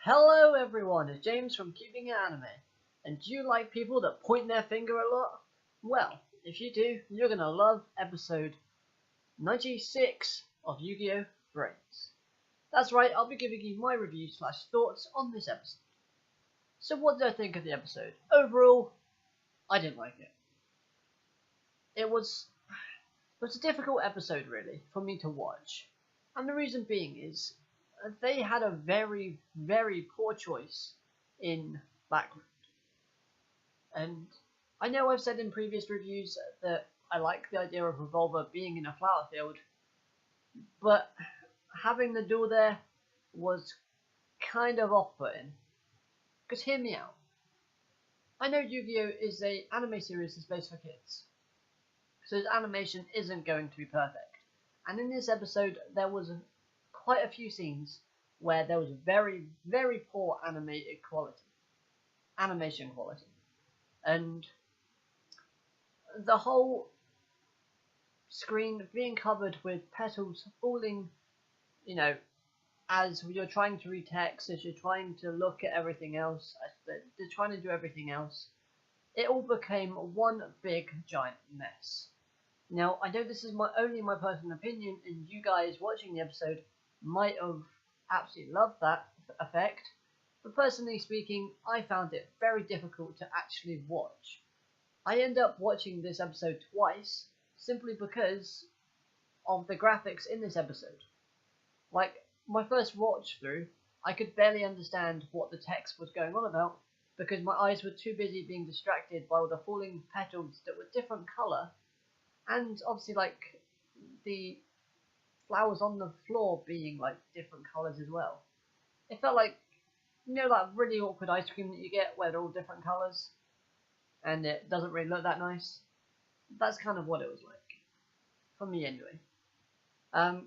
Hello everyone, it's James from Keeping It Anime. And do you like people that point their finger a lot? Well, if you do, you're gonna love episode 96 of Yu-Gi-Oh! Brains. That's right, I'll be giving you my review/thoughts on this episode. So what did I think of the episode? Overall, I didn't like it. It was a difficult episode really for me to watch. And the reason being is they had a very, very poor choice in background. And I know I've said in previous reviews that I like the idea of Revolver being in a flower field, but having the duel there was kind of off-putting. Because hear me out. I know Yu-Gi-Oh! Is an anime series that's based for kids, so its animation isn't going to be perfect. And in this episode, there was quite a few scenes where there was very, very poor animation quality. And the whole screen being covered with petals falling, as you're trying to read text, as you're trying to look at everything else, as they're trying to do everything else, it all became one big giant mess. Now, I know this is only my personal opinion, and you guys watching the episode might have absolutely loved that effect, but personally speaking, I found it very difficult to actually watch. I end up watching this episode twice, simply because of the graphics in this episode. Like, my first watch through, I could barely understand what the text was going on about, because my eyes were too busy being distracted by all the falling petals that were different colour, and obviously like the flowers on the floor being like different colours as well. It felt like, that really awkward ice cream that you get where they're all different colours and it doesn't really look that nice. That's kind of what it was like. For me anyway.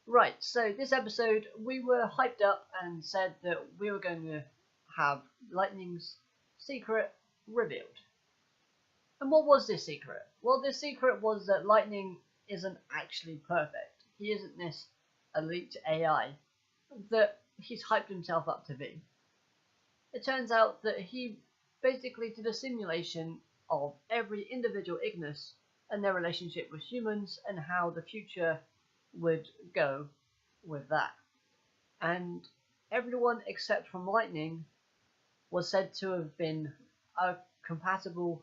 Right, so this episode we were hyped up and said that we were going to have Lightning's secret revealed. And what was this secret? Well, this secret was that Lightning isn't actually perfect. He isn't this elite AI that he's hyped himself up to be. It turns out that he basically did a simulation of every individual Ignis and their relationship with humans and how the future would go with that. And everyone except from Lightning was said to have been a compatible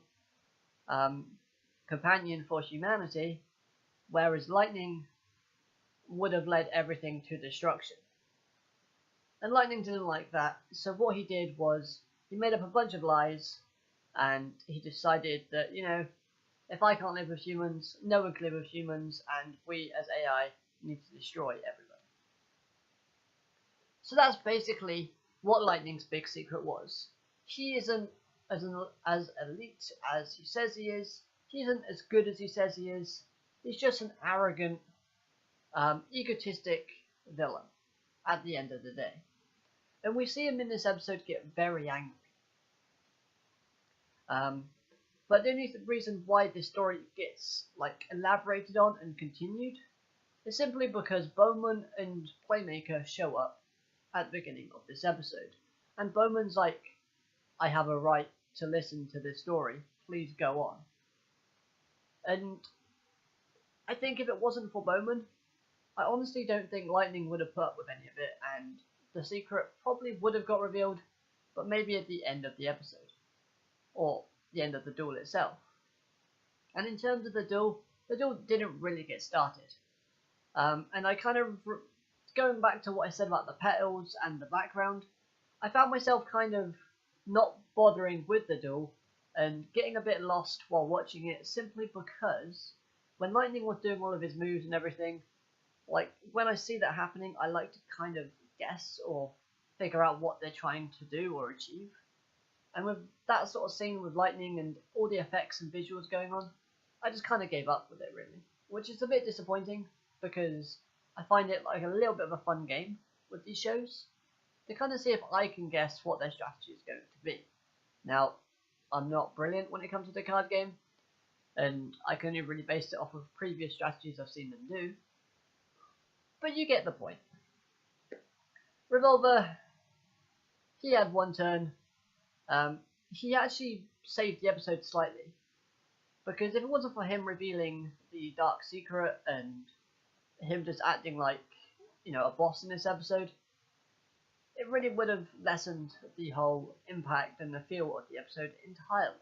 companion for humanity, whereas Lightning would have led everything to destruction. And Lightning didn't like that, so what he did was he made up a bunch of lies, and he decided that, if I can't live with humans, no one can live with humans, and we as AI need to destroy everybody. So that's basically what Lightning's big secret was. He isn't as elite as he says he is. He isn't as good as he says he is. He's just an arrogant, egotistic villain at the end of the day. And we see him in this episode get very angry. But the only reason why this story gets elaborated on and continued is simply because Bowman and Playmaker show up at the beginning of this episode. And Bowman's like, I have a right to listen to this story, please go on. And I think if it wasn't for Bowman, I honestly don't think Lightning would have put up with any of it, and the secret probably would have got revealed, but maybe at the end of the episode. Or the end of the duel itself. And in terms of the duel didn't really get started. And I kind of, going back to what I said about the petals and the background, I found myself kind of not bothering with the duel and getting a bit lost while watching it, simply because when Lightning was doing all of his moves and everything, when I see that happening, I like to kind of guess or figure out what they're trying to do or achieve. And with that sort of scene with Lightning and all the effects and visuals going on, I just kind of gave up with it really, which is a bit disappointing because I find it like a little bit of a fun game with these shows to kind of see if I can guess what their strategy is going to be. Now, I'm not brilliant when it comes to the card game, and I can only really base it off of previous strategies I've seen them do, but you get the point. Revolver he had one turn. He actually saved the episode slightly, because if it wasn't for him revealing the dark secret and him just acting like, you know, a boss in this episode, it really would have lessened the whole impact and the feel of the episode entirely.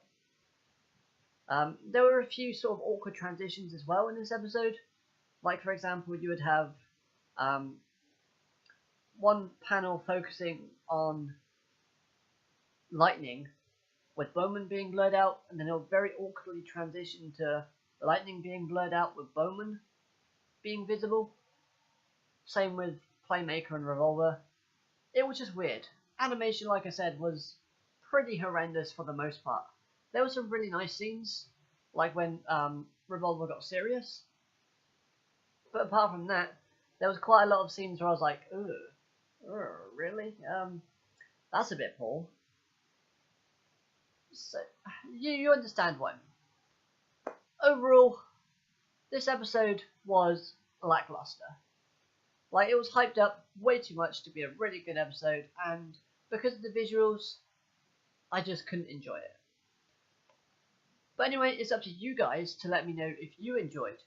There were a few sort of awkward transitions as well in this episode. Like, for example, you would have one panel focusing on lightning, with Bowman being blurred out, and then it'll very awkwardly transition to lightning being blurred out with Bowman being visible. Same with Playmaker and Revolver. It was just weird. Animation, like I said, was pretty horrendous for the most part. There were some really nice scenes, like when Revolver got serious. But apart from that, there was quite a lot of scenes where I was like, ugh, really? That's a bit poor. So, you understand what I mean. Overall, this episode was lackluster. Like, it was hyped up way too much to be a really good episode, and because of the visuals, I just couldn't enjoy it. But anyway, it's up to you guys to let me know if you enjoyed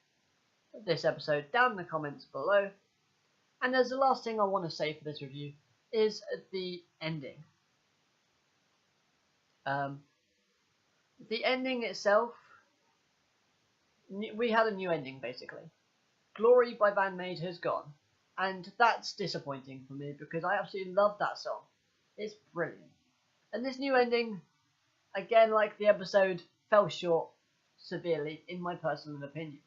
this episode down in the comments below. And as the last thing I want to say for this review is the ending. The ending itself, we had a new ending basically. Glory by Bandmate has gone, and that's disappointing for me because I absolutely love that song. It's brilliant. And this new ending, again like the episode, fell short severely in my personal opinion.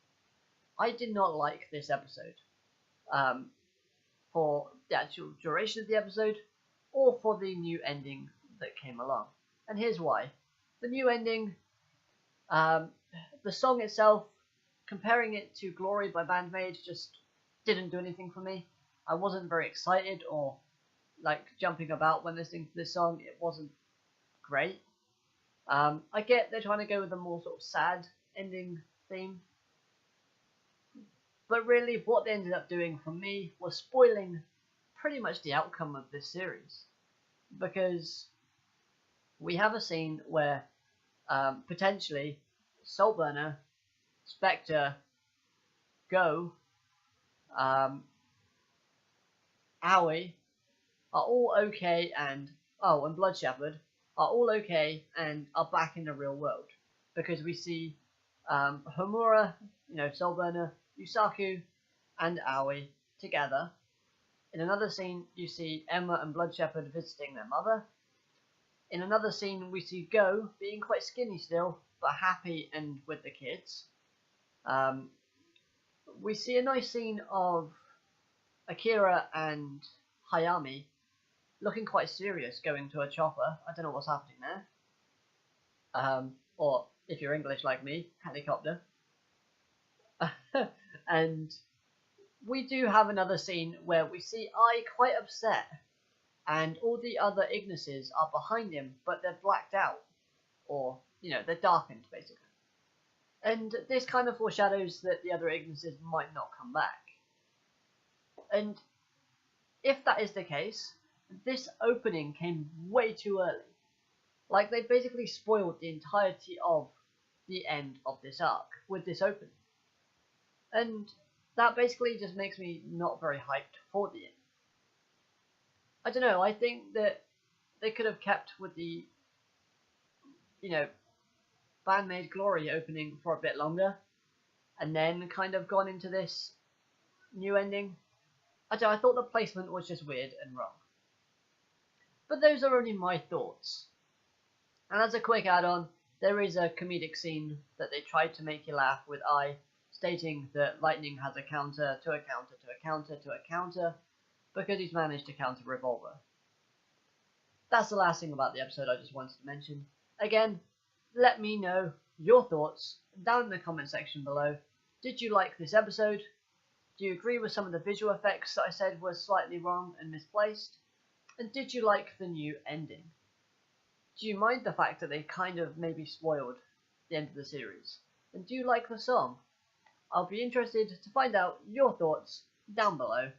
I did not like this episode for the actual duration of the episode or for the new ending that came along. And here's why. The new ending, the song itself, comparing it to Glory by Bandmate, just didn't do anything for me. I wasn't very excited or like jumping about when listening to this song. It wasn't great. I get they're trying to go with a more sort of sad ending theme, but really what they ended up doing for me was spoiling pretty much the outcome of this series, because we have a scene where potentially Soulburner, Spectre, Go, Owie are all okay, and Blood Shepherd are all okay and are back in the real world, because we see Homura, you know, Soulburner, Yusaku, and Owie together. In another scene, you see Emma and Blood Shepherd visiting their mother. In another scene, we see Go being quite skinny still, but happy and with the kids. We see a nice scene of Akira and Hayami looking quite serious going to a chopper. I don't know what's happening there. Or, if you're English like me, helicopter. And we do have another scene where we see Ai quite upset, and all the other Ignises are behind him, but they're blacked out. Or, you know, they're darkened, basically. And this kind of foreshadows that the other Ignises might not come back. And if that is the case, this opening came way too early. Like, they basically spoiled the entirety of the end of this arc with this opening. And that basically just makes me not very hyped for the end. I don't know, I think that they could have kept with the, you know, Bandmate Glory opening for a bit longer, and then kind of gone into this new ending. I don't know, I thought the placement was just weird and wrong. But those are only my thoughts. And as a quick add-on, there is a comedic scene that they tried to make you laugh with Ai, stating that Lightning has a counter to a counter to a counter to a counter, because he's managed to counter Revolver. That's the last thing about the episode I just wanted to mention. Again, let me know your thoughts down in the comment section below. Did you like this episode? Do you agree with some of the visual effects that I said were slightly wrong and misplaced? And did you like the new ending? Do you mind the fact that they kind of maybe spoiled the end of the series? And do you like the song? I'll be interested to find out your thoughts down below,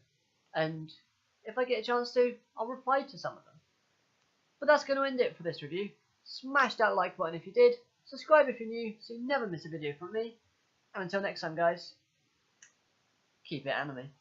and if I get a chance to, I'll reply to some of them. But that's going to end it for this review. Smash that like button if you did, subscribe if you're new so you never miss a video from me, and until next time guys, keep it anime.